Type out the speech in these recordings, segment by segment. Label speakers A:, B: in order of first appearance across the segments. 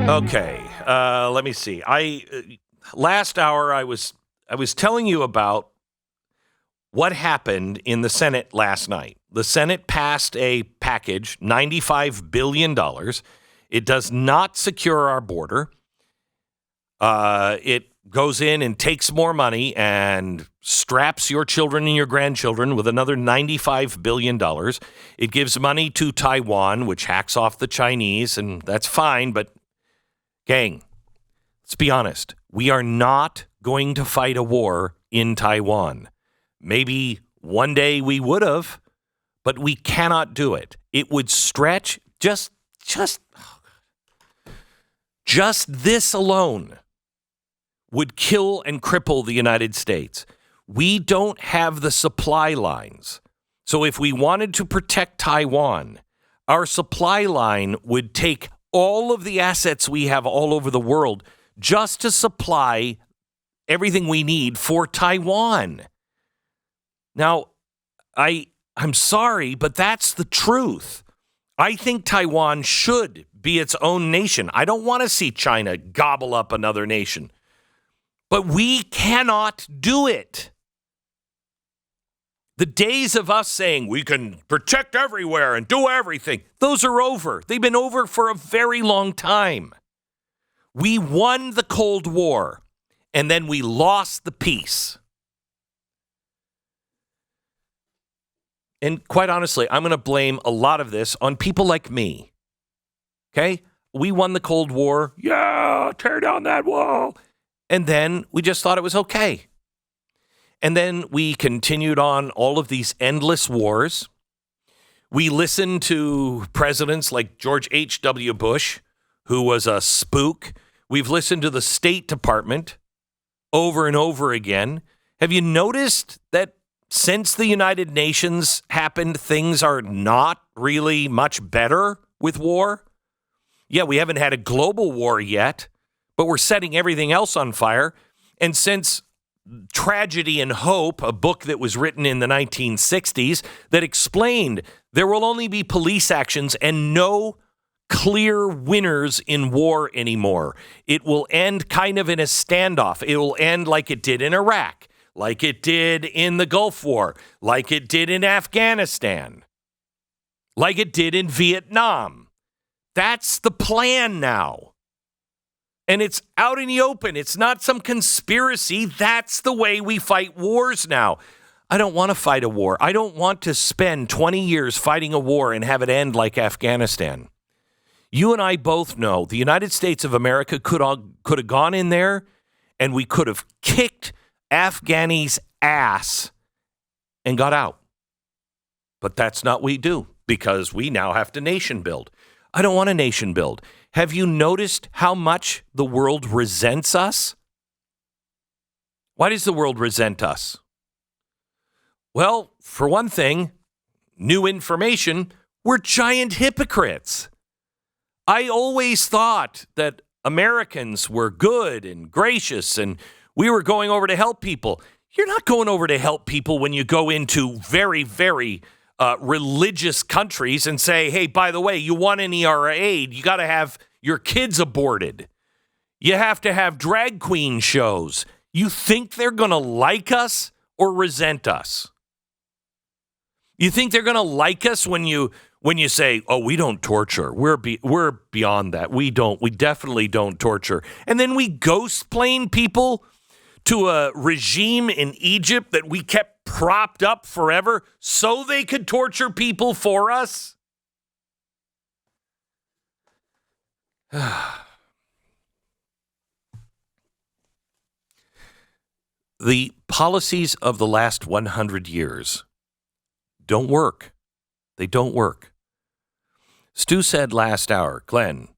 A: Okay, let me see. Last hour I was telling you about what happened in the Senate last night. The Senate passed a package, $95 billion. It does not secure our border. It goes in and takes more money and straps your children and your grandchildren with another $95 billion. It gives money to Taiwan, which hacks off the Chinese, and that's fine. But, gang, let's be honest. We are not going to fight a war in Taiwan. Maybe one day we would have, but we cannot do it. It would stretch just this alone would kill and cripple the United States. We don't have the supply lines. So if we wanted to protect Taiwan, our supply line would take all of the assets we have all over the world just to supply everything we need for Taiwan. Now, I'm sorry, but that's the truth. I think Taiwan should be its own nation. I don't want to see China gobble up another nation. But we cannot do it. The days of us saying we can protect everywhere and do everything, those are over. They've been over for a very long time. We won the Cold War, and then we lost the peace. And quite honestly, I'm going to blame a lot of this on people like me. Okay? We won the Cold War. Yeah, tear down that wall. And then we just thought it was okay. And then we continued on all of these endless wars. We listened to presidents like George H.W. Bush, who was a spook. We've listened to the State Department over and over again. Have you noticed that since the United Nations happened, things are not really much better with war? Yeah, we haven't had a global war yet, but we're setting everything else on fire. And since Tragedy and Hope, a book that was written in the 1960s that explained there will only be police actions and no clear winners in war anymore. It will end kind of in a standoff. It will end like it did in Iraq, like it did in the Gulf War, like it did in Afghanistan, like it did in Vietnam. That's the plan now. And it's out in the open. It's not some conspiracy. That's the way we fight wars now. I don't want to fight a war. I don't want to spend 20 years fighting a war and have it end like Afghanistan. You and I both know the United States of America could have gone in there and we could have kicked Afghani's ass and got out. But that's not what we do because we now have to nation build. I don't want a nation build. Have you noticed how much the world resents us? Why does the world resent us? Well, for one thing, new information, we're giant hypocrites. I always thought that Americans were good and gracious and we were going over to help people. You're not going over to help people when you go into very, very religious countries and say, hey, by the way, you want any of our aid, you got to have your kids aborted. You have to have drag queen shows. You think they're going to like us or resent us? You think they're going to like us when you say, oh, we don't torture. We're beyond that. We definitely don't torture. And then we ghost plane people to a regime in Egypt that we kept propped up forever so they could torture people for us? The policies of the last 100 years don't work. They don't work. Stu said last hour, Glenn,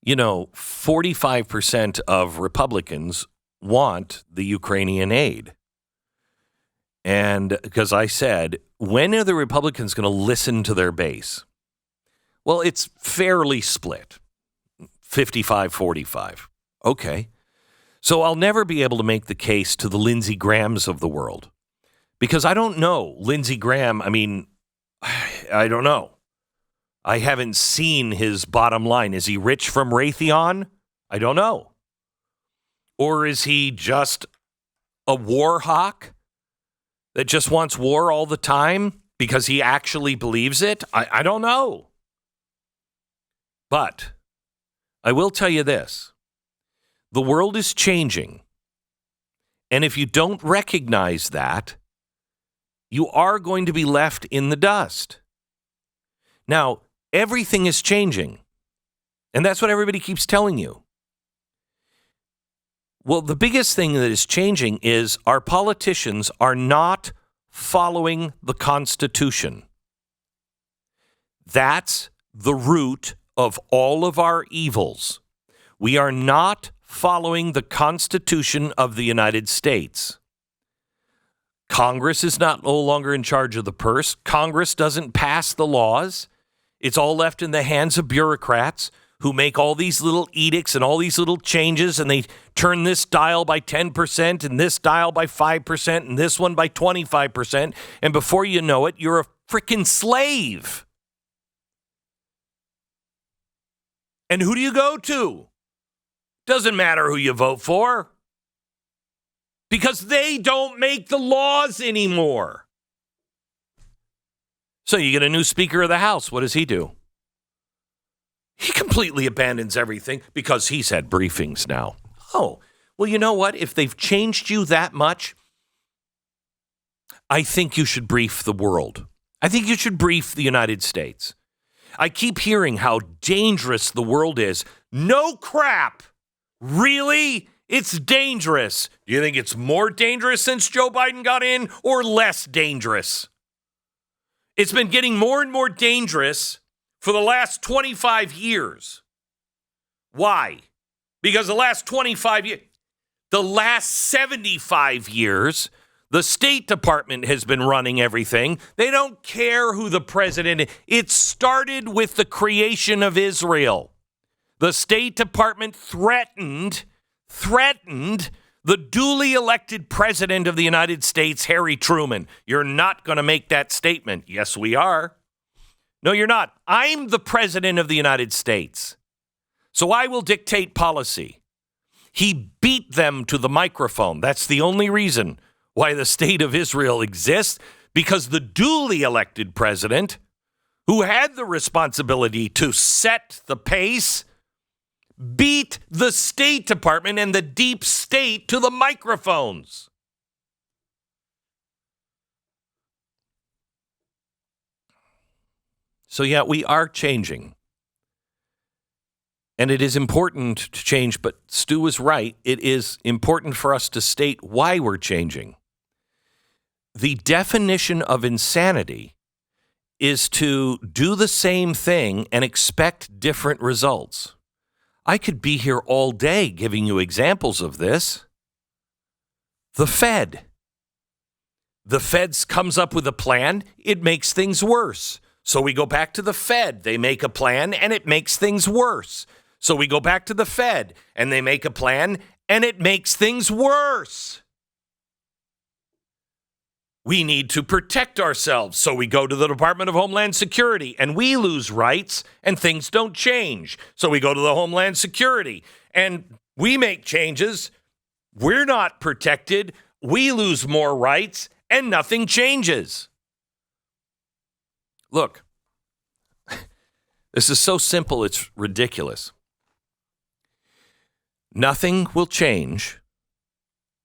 A: 45% of Republicans want the Ukrainian aid. And because I said, when are the Republicans going to listen to their base? Well, it's fairly split, 55-45. Okay. So I'll never be able to make the case to the Lindsey Grahams of the world because I don't know Lindsey Graham. I mean, I don't know. I haven't seen his bottom line. Is he rich from Raytheon? I don't know. Or is he just a war hawk that just wants war all the time because he actually believes it? I don't know. But I will tell you this. The world is changing. And if you don't recognize that, you are going to be left in the dust. Now, everything is changing. And that's what everybody keeps telling you. Well, the biggest thing that is changing is our politicians are not following the Constitution. That's the root of all of our evils. We are not following the Constitution of the United States. Congress is no longer in charge of the purse. Congress doesn't pass the laws. It's all left in the hands of bureaucrats who make all these little edicts and all these little changes, and they turn this dial by 10% and this dial by 5% and this one by 25%. And before you know it, you're a freaking slave. And who do you go to? Doesn't matter who you vote for, because they don't make the laws anymore. So you get a new Speaker of the House. What does he do? He completely abandons everything because he's had briefings now. Oh, well, you know what? If they've changed you that much, I think you should brief the world. I think you should brief the United States. I keep hearing how dangerous the world is. No crap. Really? It's dangerous. Do you think it's more dangerous since Joe Biden got in or less dangerous? It's been getting more and more dangerous for the last 25 years. Why? Because the last 25 years, the last 75 years, the State Department has been running everything. They don't care who the president is. It started with the creation of Israel. The State Department threatened the duly elected president of the United States, Harry Truman. You're not going to make that statement. Yes, we are. No, you're not. I'm the president of the United States, so I will dictate policy. He beat them to the microphone. That's the only reason why the state of Israel exists, because the duly elected president, who had the responsibility to set the pace, beat the State Department and the deep state to the microphones. So yeah, we are changing. And it is important to change, but Stu was right. It is important for us to state why we're changing. The definition of insanity is to do the same thing and expect different results. I could be here all day giving you examples of this. The Fed. The Fed comes up with a plan. It makes things worse. So we go back to the Fed. They make a plan, and it makes things worse. So we go back to the Fed, and they make a plan, and it makes things worse. We need to protect ourselves. So we go to the Department of Homeland Security, and we lose rights, and things don't change. So we go to the Homeland Security, and we make changes. We're not protected. We lose more rights, and nothing changes. Look, this is so simple, it's ridiculous. Nothing will change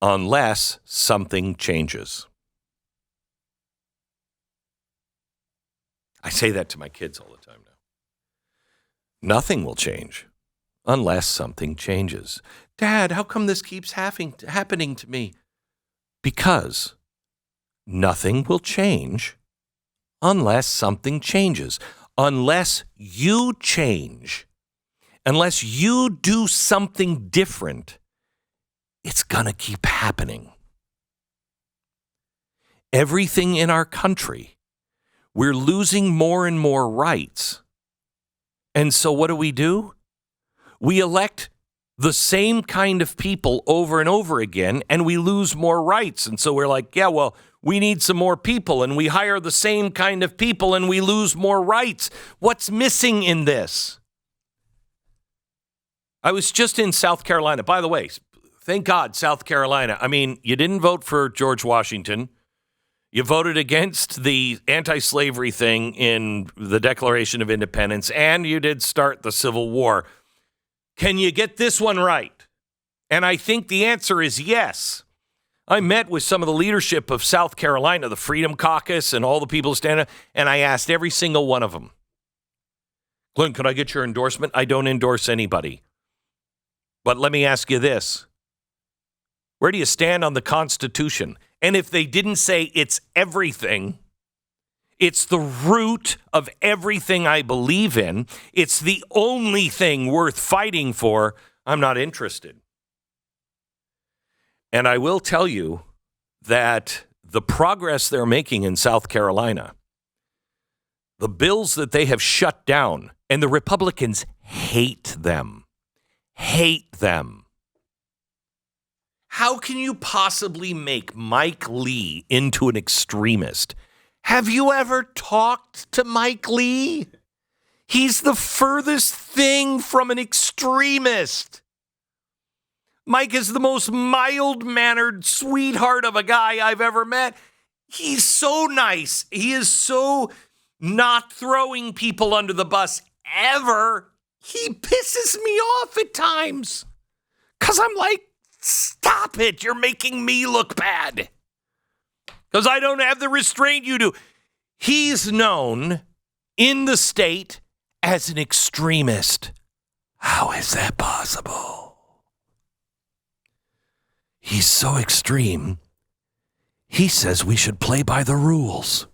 A: unless something changes. I say that to my kids all the time now. Nothing will change unless something changes. Dad, how come this keeps happening to me? Because nothing will change unless something changes. Unless you change, unless you do something different, it's going to keep happening. Everything in our country, we're losing more and more rights. And so what do? We elect the same kind of people over and over again, and we lose more rights. And so we're like, yeah, well, we need some more people, and we hire the same kind of people, and we lose more rights. What's missing in this? I was just in South Carolina. By the way, thank God, South Carolina. I mean, you didn't vote for George Washington. You voted against the anti-slavery thing in the Declaration of Independence, and you did start the Civil War. Can you get this one right? And I think the answer is yes. I met with some of the leadership of South Carolina, the Freedom Caucus, and all the people standing up, and I asked every single one of them, Glenn, could I get your endorsement? I don't endorse anybody. But let me ask you this. Where do you stand on the Constitution? And if they didn't say it's everything, it's the root of everything I believe in, it's the only thing worth fighting for, I'm not interested. And I will tell you that the progress they're making in South Carolina, the bills that they have shut down, and the Republicans hate them. Hate them. How can you possibly make Mike Lee into an extremist? Have you ever talked to Mike Lee? He's the furthest thing from an extremist. Mike is the most mild-mannered sweetheart of a guy I've ever met. He's so nice. He is so not throwing people under the bus ever. He pisses me off at times because I'm like, stop it. You're making me look bad because I don't have the restraint you do. He's known in the state as an extremist. How is that possible? He's so extreme. He says we should play by the rules.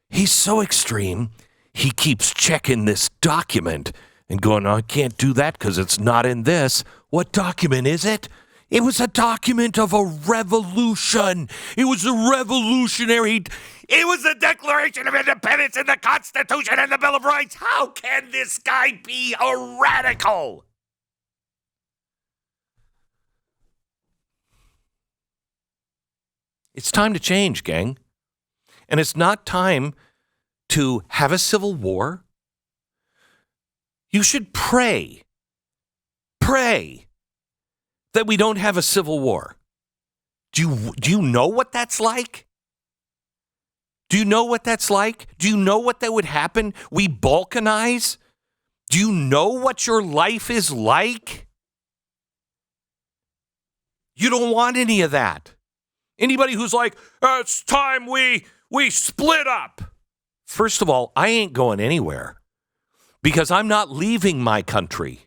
A: He's so extreme. He keeps checking this document and going, no, I can't do that because it's not in this. What document is it? It was a document of a revolution. It was a revolutionary. It was the Declaration of Independence and the Constitution and the Bill of Rights. How can this guy be a radical? It's time to change, gang. And it's not time to have a civil war. You should pray that we don't have a civil war. Do you know what that's like? Do you know what that's like? Do you know what that would happen? We balkanize? Do you know what your life is like? You don't want any of that. Anybody who's like, it's time we split up. First of all, I ain't going anywhere because I'm not leaving my country.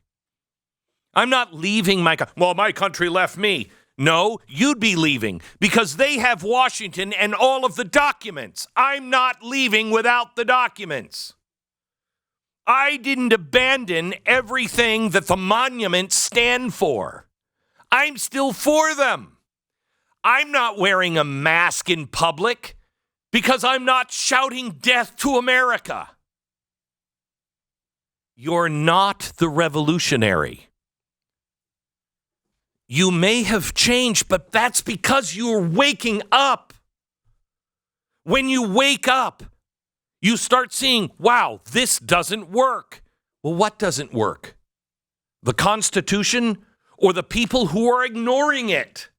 A: I'm not leaving well, my country left me. No, you'd be leaving because they have Washington and all of the documents. I'm not leaving without the documents. I didn't abandon everything that the monuments stand for. I'm still for them. I'm not wearing a mask in public because I'm not shouting death to America. You're not the revolutionary. You may have changed, but that's because you're waking up. When you wake up, you start seeing, wow, this doesn't work. Well, what doesn't work? The Constitution or the people who are ignoring it?